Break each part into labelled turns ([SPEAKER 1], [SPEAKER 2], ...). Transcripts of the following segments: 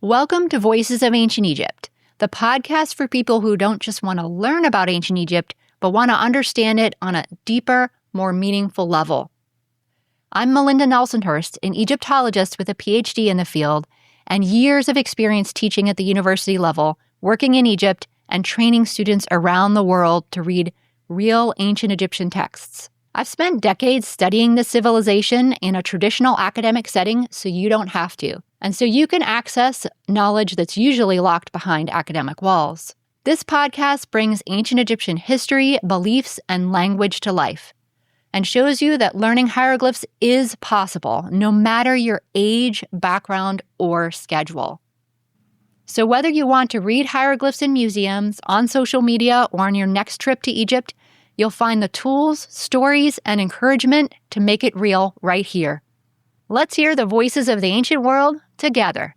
[SPEAKER 1] Welcome to Voices of Ancient Egypt, the podcast for people who don't just want to learn about ancient Egypt, but want to understand it on a deeper, more meaningful level. I'm Melinda Nelson-Hurst, an Egyptologist with a PhD in the field and years of experience teaching at the university level, working in Egypt, and training students around the world to read real ancient Egyptian texts. I've spent decades studying this civilization in a traditional academic setting so you don't have to, and so you can access knowledge that's usually locked behind academic walls. This podcast brings ancient Egyptian history, beliefs, and language to life, and shows you that learning hieroglyphs is possible, no matter your age, background, or schedule. So whether you want to read hieroglyphs in museums, on social media, or on your next trip to Egypt, you'll find the tools, stories, and encouragement to make it real right here. Let's hear the voices of the ancient world together.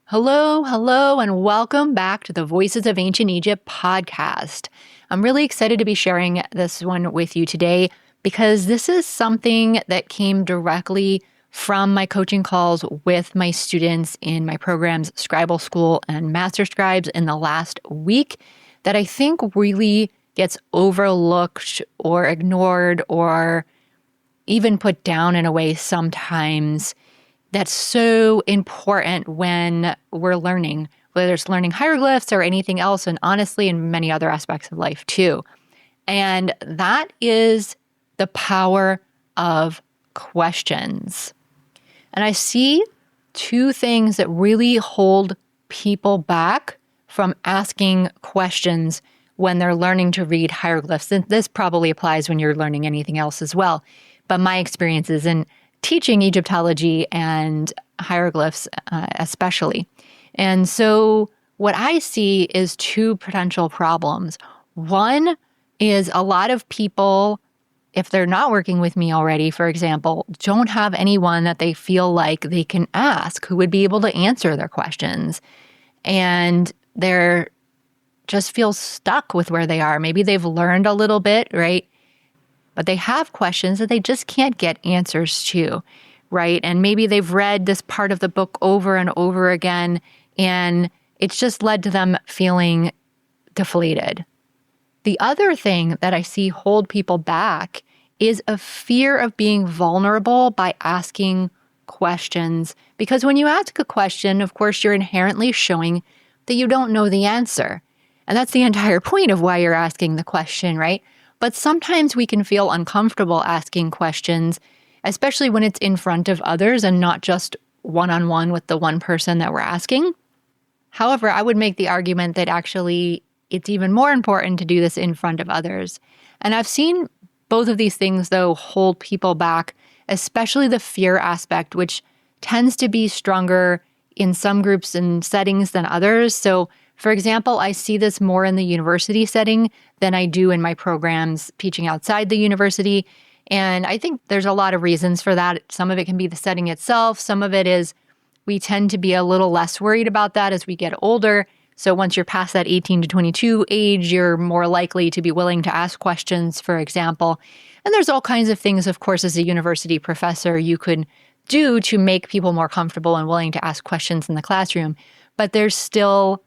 [SPEAKER 1] Hello, and welcome back to the Voices of Ancient Egypt podcast. I'm really excited to be sharing this one with you today because this is something that came directly from my coaching calls with my students in my programs Scribal School and Master Scribes in the last week that I think really gets overlooked or ignored or even put down in a way sometimes that's so important when we're learning, whether it's learning hieroglyphs or anything else, and honestly, in many other aspects of life too. And that is the power of questions. And I see two things that really hold people back from asking questions when they're learning to read hieroglyphs. And this probably applies when you're learning anything else as well. But my experiences in teaching Egyptology and hieroglyphs especially. And so what I see is two potential problems. One is a lot of people, if they're not working with me already, for example, don't have anyone that they feel like they can ask who would be able to answer their questions. And they're just feel stuck with where they are. Maybe they've learned a little bit, right? But they have questions that they just can't get answers to, right? And maybe they've read this part of the book over and over again, and it's just led to them feeling deflated. The other thing that I see hold people back is a fear of being vulnerable by asking questions. Because when you ask a question, of course, you're inherently showing that you don't know the answer. And that's the entire point of why you're asking the question, right? But sometimes we can feel uncomfortable asking questions, especially when it's in front of others and not just one-on-one with the one person that we're asking. However, I would make the argument that actually it's even more important to do this in front of others. And I've seen both of these things, though, hold people back, especially the fear aspect, which tends to be stronger in some groups and settings than others. So for example, I see this more in the university setting than I do in my programs teaching outside the university. And I think there's a lot of reasons for that. Some of it can be the setting itself. Some of it is we tend to be a little less worried about that as we get older. So once you're past that 18 to 22 age, you're more likely to be willing to ask questions, for example. And there's all kinds of things, of course, as a university professor you could do to make people more comfortable and willing to ask questions in the classroom. But there's still,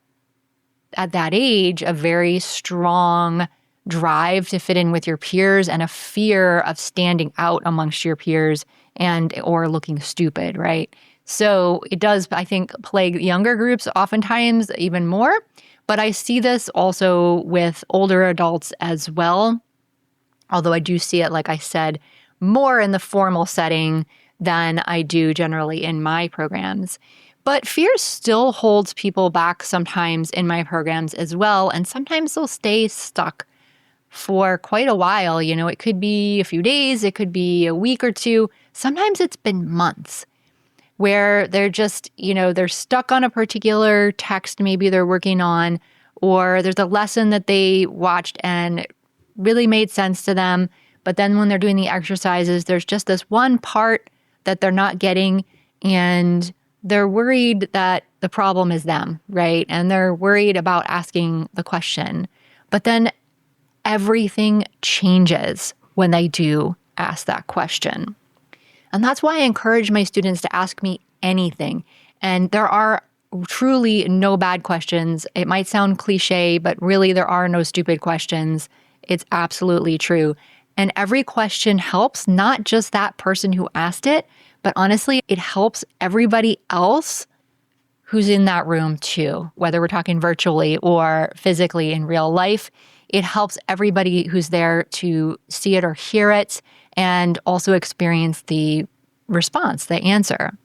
[SPEAKER 1] at that age, a very strong drive to fit in with your peers and a fear of standing out amongst your peers and or looking stupid, right? So it does, I think, plague younger groups oftentimes even more. But I see this also with older adults as well. Although I do see it, like I said, more in the formal setting than I do generally in my programs. But fear still holds people back sometimes in my programs as well. And sometimes they'll stay stuck for quite a while. You know, it could be a few days, it could be a week or two. Sometimes it's been months where they're just, they're stuck on a particular text maybe they're working on, or there's a lesson that they watched and it really made sense to them. But then when they're doing the exercises, there's just this one part that they're not getting, and they're worried that the problem is them, right? And they're worried about asking the question. But then everything changes when they do ask that question. And that's why I encourage my students to ask me anything. And there are truly no bad questions. It might sound cliche, but really there are no stupid questions. It's absolutely true. And every question helps not just that person who asked it, but honestly, it helps everybody else who's in that room too, whether we're talking virtually or physically in real life. It helps everybody who's there to see it or hear it and also experience the response, the answer.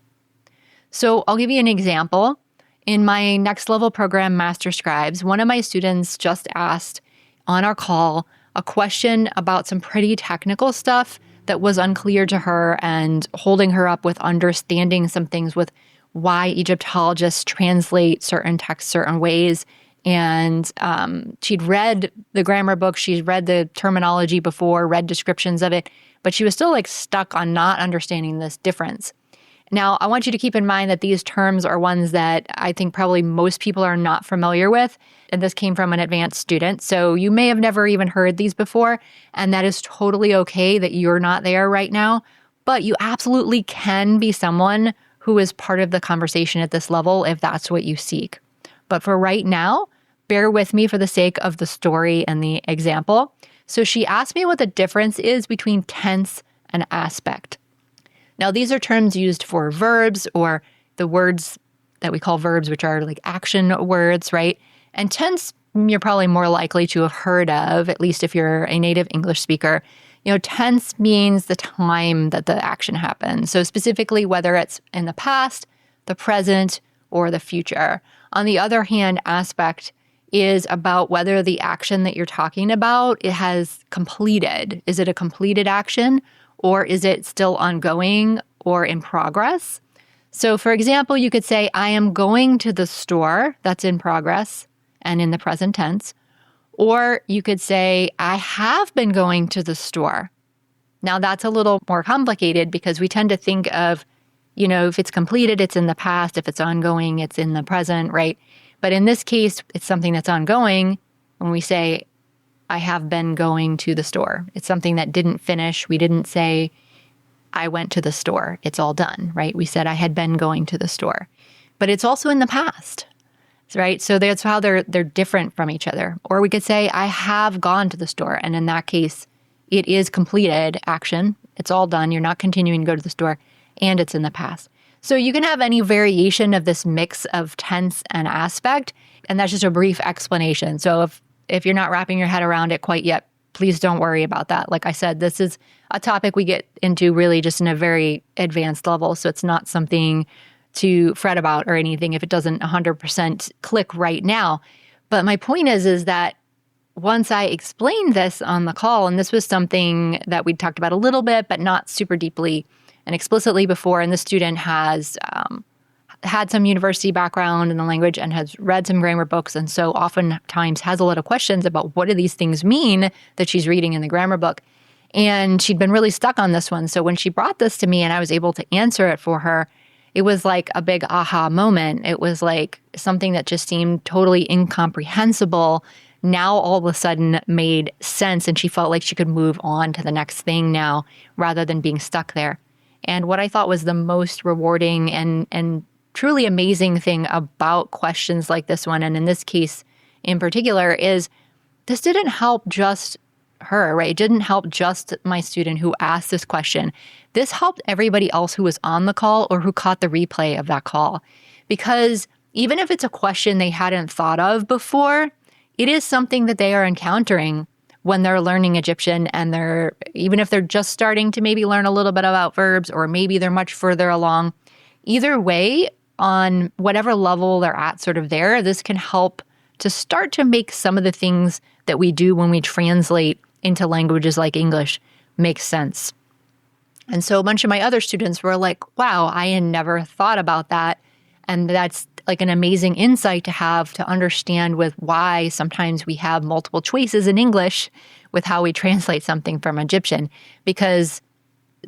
[SPEAKER 1] So I'll give you an example. In my next level program, Master Scribes, one of my students just asked on our call a question about some pretty technical stuff that was unclear to her and holding her up with understanding some things with why Egyptologists translate certain texts certain ways. And she'd read the grammar book, she'd read the terminology before, read descriptions of it, but she was still stuck on not understanding this difference. Now, I want you to keep in mind that these terms are ones that I think probably most people are not familiar with. And this came from an advanced student. So you may have never even heard these before. And that is totally okay that you're not there right now. But you absolutely can be someone who is part of the conversation at this level if that's what you seek. But for right now, bear with me for the sake of the story and the example. So she asked me what the difference is between tense and aspect. Now, these are terms used for verbs or the words that we call verbs, which are action words, right? And tense, you're probably more likely to have heard of, at least if you're a native English speaker. Tense means the time that the action happens. So specifically, whether it's in the past, the present, or the future. On the other hand, aspect is about whether the action that you're talking about, it has completed. Is it a completed action? Or is it still ongoing or in progress? So for example, you could say, I am going to the store. That's in progress and in the present tense. Or you could say, I have been going to the store. Now that's a little more complicated because we tend to think of, if it's completed, it's in the past. If it's ongoing, it's in the present, right? But in this case, it's something that's ongoing when we say, I have been going to the store. It's something that didn't finish. We didn't say, I went to the store. It's all done, right? We said I had been going to the store. But it's also in the past, right? So that's how they're different from each other. Or we could say, I have gone to the store. And in that case, it is completed action. It's all done. You're not continuing to go to the store. And it's in the past. So you can have any variation of this mix of tense and aspect. And that's just a brief explanation. So if you're not wrapping your head around it quite yet, please don't worry about that. Like I said, this is a topic we get into really just in a very advanced level. So it's not something to fret about or anything if it doesn't 100% click right now. But my point is that once I explained this on the call, and this was something that we talked about a little bit, but not super deeply and explicitly before, and the student has had some university background in the language and has read some grammar books, and so oftentimes has a lot of questions about what do these things mean that she's reading in the grammar book. And she'd been really stuck on this one. So when she brought this to me and I was able to answer it for her, it was like a big aha moment. It was like something that just seemed totally incomprehensible now all of a sudden made sense, and she felt like she could move on to the next thing now rather than being stuck there. And what I thought was the most rewarding and truly amazing thing about questions like this one, and in this case in particular, is this didn't help just her, right? It didn't help just my student who asked this question. This helped everybody else who was on the call or who caught the replay of that call. Because even if it's a question they hadn't thought of before, it is something that they are encountering when they're learning Egyptian, and even if they're just starting to maybe learn a little bit about verbs, or maybe they're much further along. Either way, on whatever level they're at sort of there, this can help to start to make some of the things that we do when we translate into languages like English make sense. And so a bunch of my other students were like, wow, I had never thought about that. And that's like an amazing insight to have to understand with why sometimes we have multiple choices in English with how we translate something from Egyptian, because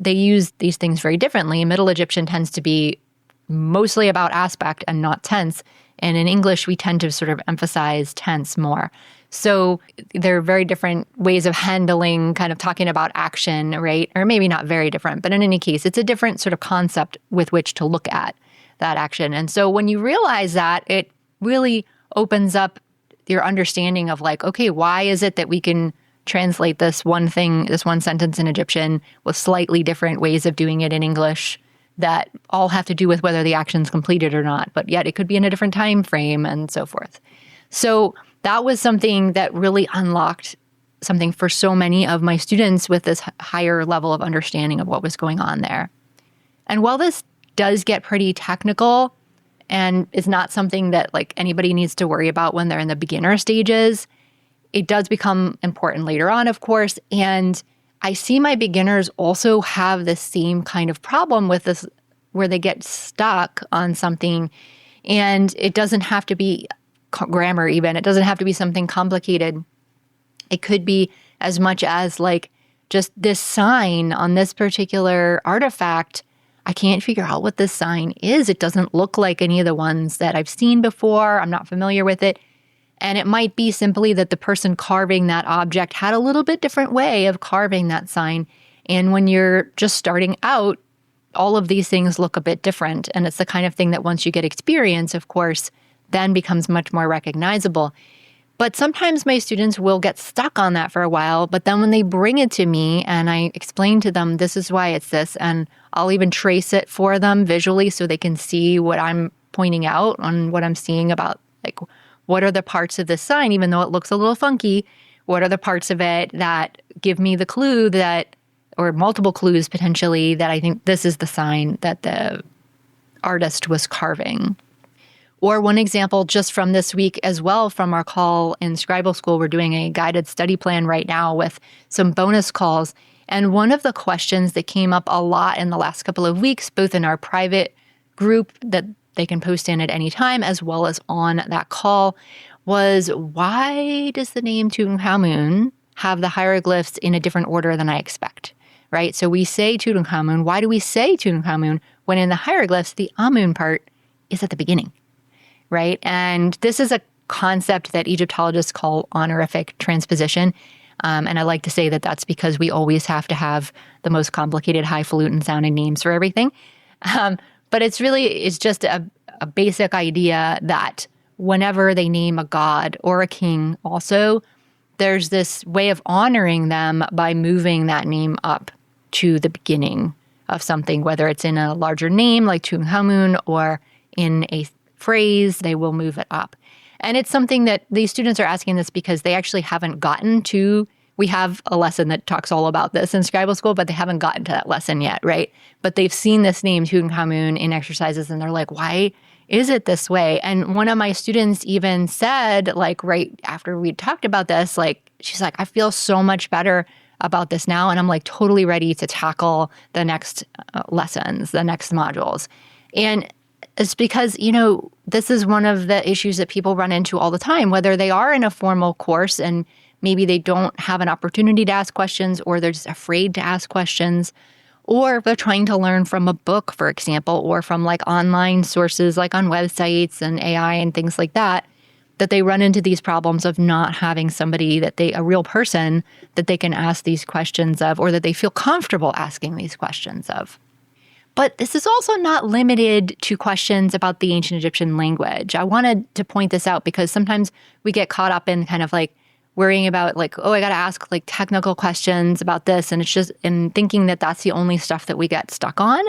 [SPEAKER 1] they use these things very differently. Middle Egyptian tends to be mostly about aspect and not tense. And in English, we tend to sort of emphasize tense more. So there are very different ways of handling kind of talking about action, right? Or maybe not very different, but in any case, it's a different sort of concept with which to look at that action. And so when you realize that, it really opens up your understanding of like, okay, why is it that we can translate this one thing, this one sentence in Egyptian with slightly different ways of doing it in English that all have to do with whether the action's completed or not, but yet it could be in a different time frame and so forth. So that was something that really unlocked something for so many of my students with this higher level of understanding of what was going on there. And while this does get pretty technical and is not something that like anybody needs to worry about when they're in the beginner stages, it does become important later on, of course. And I see my beginners also have the same kind of problem with this, where they get stuck on something. And it doesn't have to be grammar even. It doesn't have to be something complicated. It could be as much as like just this sign on this particular artifact. I can't figure out what this sign is. It doesn't look like any of the ones that I've seen before. I'm not familiar with it. And it might be simply that the person carving that object had a little bit different way of carving that sign. And when you're just starting out, all of these things look a bit different. And it's the kind of thing that once you get experience, of course, then becomes much more recognizable. But sometimes my students will get stuck on that for a while. But then when they bring it to me and I explain to them, this is why it's this, and I'll even trace it for them visually so they can see what I'm pointing out on what I'm seeing about, like, what are the parts of this sign, even though it looks a little funky, what are the parts of it that give me the clue that, or multiple clues potentially, that I think this is the sign that the artist was carving. Or one example just from this week as well, from our call in Scribal School, we're doing a guided study plan right now with some bonus calls. And one of the questions that came up a lot in the last couple of weeks, both in our private group that they can post in at any time, as well as on that call, was why does the name Tutankhamun have the hieroglyphs in a different order than I expect, right? So we say Tutankhamun. Why do we say Tutankhamun when in the hieroglyphs, the Amun part is at the beginning, right? And this is a concept that Egyptologists call honorific transposition. And I like to say that that's because we always have to have the most complicated, highfalutin sounding names for everything. But it's just a basic idea that whenever they name a god or a king also, there's this way of honoring them by moving that name up to the beginning of something, whether it's in a larger name like Tutankhamun or in a phrase, they will move it up. And it's something that these students are asking this because they actually haven't gotten to. We have a lesson that talks all about this in Scribal School, but they haven't gotten to that lesson yet, right? But they've seen this name Tutankhamun in exercises and they're like, why is it this way? And one of my students even said, like right after we talked about this, like she's like, I feel so much better about this now. And I'm like totally ready to tackle the next lessons, the next modules. And it's because, this is one of the issues that people run into all the time, whether they are in a formal course and maybe they don't have an opportunity to ask questions, or they're just afraid to ask questions, or they're trying to learn from a book, for example, or from like online sources like on websites and AI and things like that, that they run into these problems of not having somebody a real person that they can ask these questions of, or that they feel comfortable asking these questions of. But this is also not limited to questions about the ancient Egyptian language. I wanted to point this out because sometimes we get caught up in kind of like worrying about like, oh, I got to ask like technical questions about this. And it's just in thinking that that's the only stuff that we get stuck on.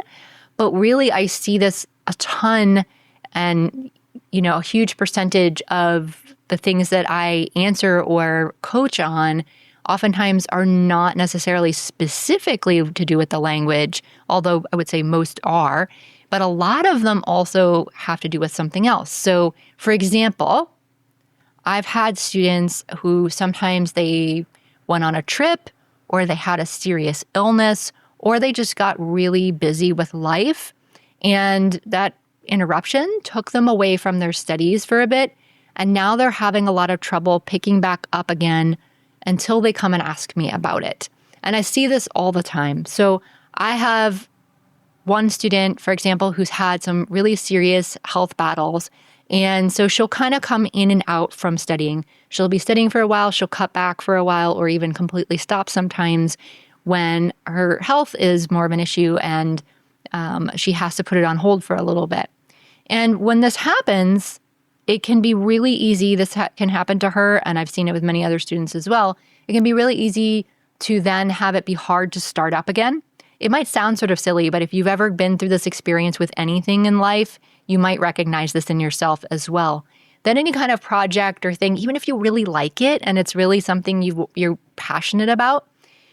[SPEAKER 1] But really, I see this a ton, and, a huge percentage of the things that I answer or coach on oftentimes are not necessarily specifically to do with the language, although I would say most are, but a lot of them also have to do with something else. So, for example, I've had students who sometimes they went on a trip, or they had a serious illness, or they just got really busy with life, and that interruption took them away from their studies for a bit, and now they're having a lot of trouble picking back up again until they come and ask me about it. And I see this all the time. So I have one student, for example, who's had some really serious health battles. And so she'll kind of come in and out from studying. She'll be studying for a while, she'll cut back for a while, or even completely stop sometimes when her health is more of an issue and she has to put it on hold for a little bit. And when this happens, it can be really easy. This can happen to her, and I've seen it with many other students as well. It can be really easy to then have it be hard to start up again. It might sound sort of silly, but if you've ever been through this experience with anything in life, you might recognize this in yourself as well. Then any kind of project or thing, even if you really like it and it's really something you're passionate about,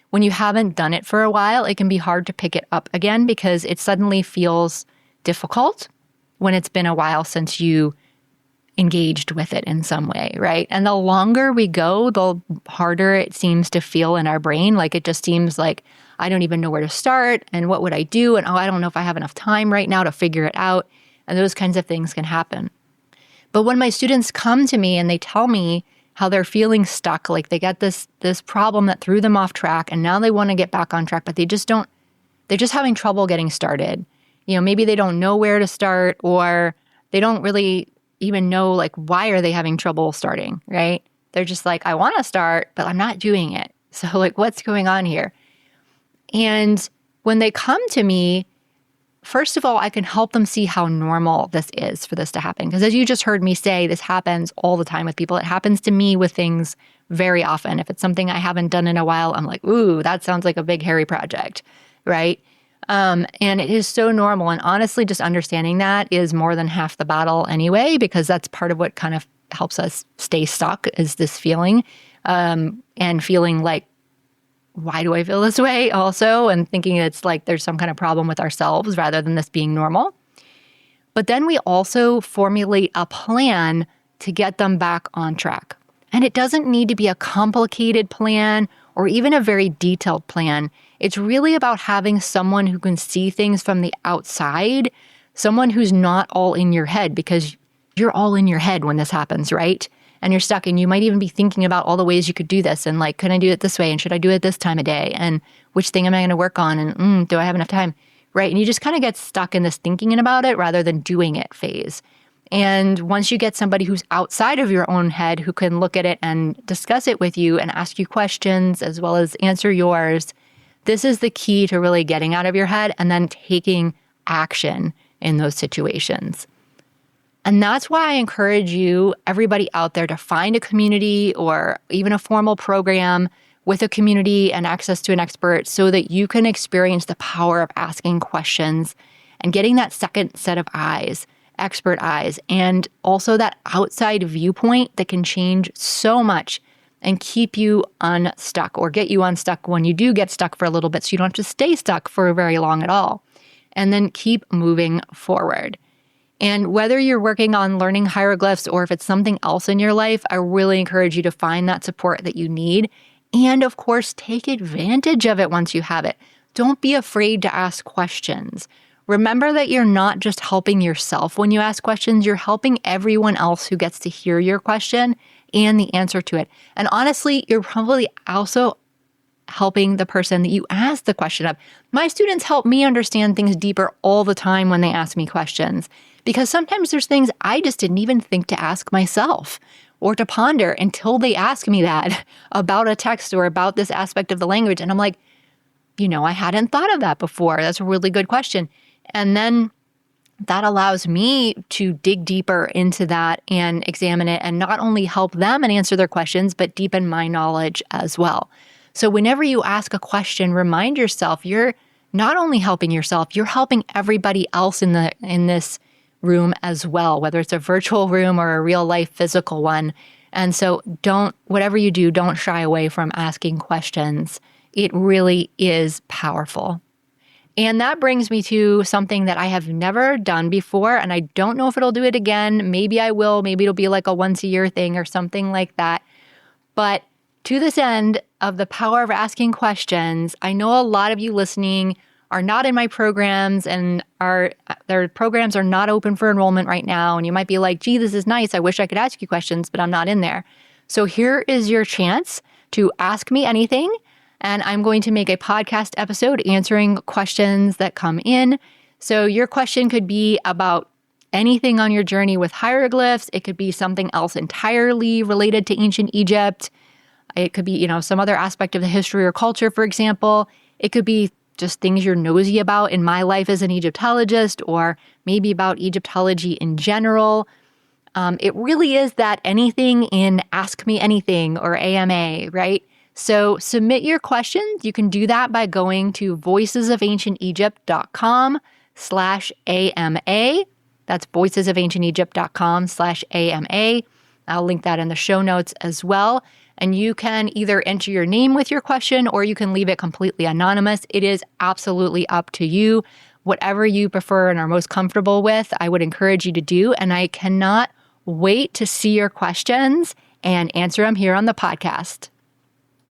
[SPEAKER 1] when you haven't done it for a while, it can be hard to pick it up again because it suddenly feels difficult when it's been a while since you engaged with it in some way, right? And the longer we go, the harder it seems to feel in our brain. Like it just seems like, I don't even know where to start and what would I do? And I don't know if I have enough time right now to figure it out. And those kinds of things can happen. But when my students come to me and they tell me how they're feeling stuck, like they get this problem that threw them off track and now they want to get back on track, but they're just having trouble getting started. Maybe they don't know where to start, or they don't really even know, like, why are they having trouble starting, right? They're just like, I want to start, but I'm not doing it. So like, what's going on here? And when they come to me, first of all, I can help them see how normal this is for this to happen. Because as you just heard me say, this happens all the time with people. It happens to me with things very often. If it's something I haven't done in a while, I'm like, ooh, that sounds like a big, hairy project, right? And it is so normal. And honestly, just understanding that is more than half the battle anyway, because that's part of what kind of helps us stay stuck is this feeling and feeling like, why do I feel this way also? And thinking it's like there's some kind of problem with ourselves rather than this being normal. But then we also formulate a plan to get them back on track. And it doesn't need to be a complicated plan or even a very detailed plan. It's really about having someone who can see things from the outside, someone who's not all in your head, because you're all in your head when this happens, right? And you're stuck, and you might even be thinking about all the ways you could do this, and like, could I do it this way, and should I do it this time of day, and which thing am I going to work on, and do I have enough time, right? And you just kind of get stuck in this thinking about it rather than doing it phase. And once you get somebody who's outside of your own head who can look at it and discuss it with you and ask you questions as well as answer yours, this is the key to really getting out of your head and then taking action in those situations. And that's why I encourage you, everybody out there, to find a community or even a formal program with a community and access to an expert so that you can experience the power of asking questions and getting that second set of eyes, expert eyes, and also that outside viewpoint that can change so much and keep you unstuck or get you unstuck when you do get stuck for a little bit so you don't have to stay stuck for very long at all. And then keep moving forward. And whether you're working on learning hieroglyphs or if it's something else in your life, I really encourage you to find that support that you need. And of course, take advantage of it once you have it. Don't be afraid to ask questions. Remember that you're not just helping yourself when you ask questions, you're helping everyone else who gets to hear your question and the answer to it. And honestly, you're probably also helping the person that you ask the question of. My students help me understand things deeper all the time when they ask me questions, because sometimes there's things I just didn't even think to ask myself or to ponder until they ask me that about a text or about this aspect of the language. And I'm like, I hadn't thought of that before. That's a really good question. And then that allows me to dig deeper into that and examine it and not only help them and answer their questions, but deepen my knowledge as well. So whenever you ask a question, remind yourself you're not only helping yourself, you're helping everybody else in this room as well, whether it's a virtual room or a real life physical one. And so whatever you do, don't shy away from asking questions. It really is powerful. And that brings me to something that I have never done before, and I don't know if it'll do it again. Maybe I will. Maybe it'll be like a once a year thing or something like that. But to this end of the power of asking questions, I know a lot of you listening are not in my programs and their programs are not open for enrollment right now. And you might be like, gee, this is nice. I wish I could ask you questions, but I'm not in there. So here is your chance to ask me anything. And I'm going to make a podcast episode answering questions that come in. So your question could be about anything on your journey with hieroglyphs. It could be something else entirely related to ancient Egypt. It could be, some other aspect of the history or culture, for example. It could be just things you're nosy about in my life as an Egyptologist, or maybe about Egyptology in general. It really is that anything in Ask Me Anything or AMA, right? So submit your questions. You can do that by going to voicesofancientegypt.com/AMA. That's voicesofancientegypt.com/AMA. I'll link that in the show notes as well. And you can either enter your name with your question or you can leave it completely anonymous. It is absolutely up to you. Whatever you prefer and are most comfortable with, I would encourage you to do. And I cannot wait to see your questions and answer them here on the podcast.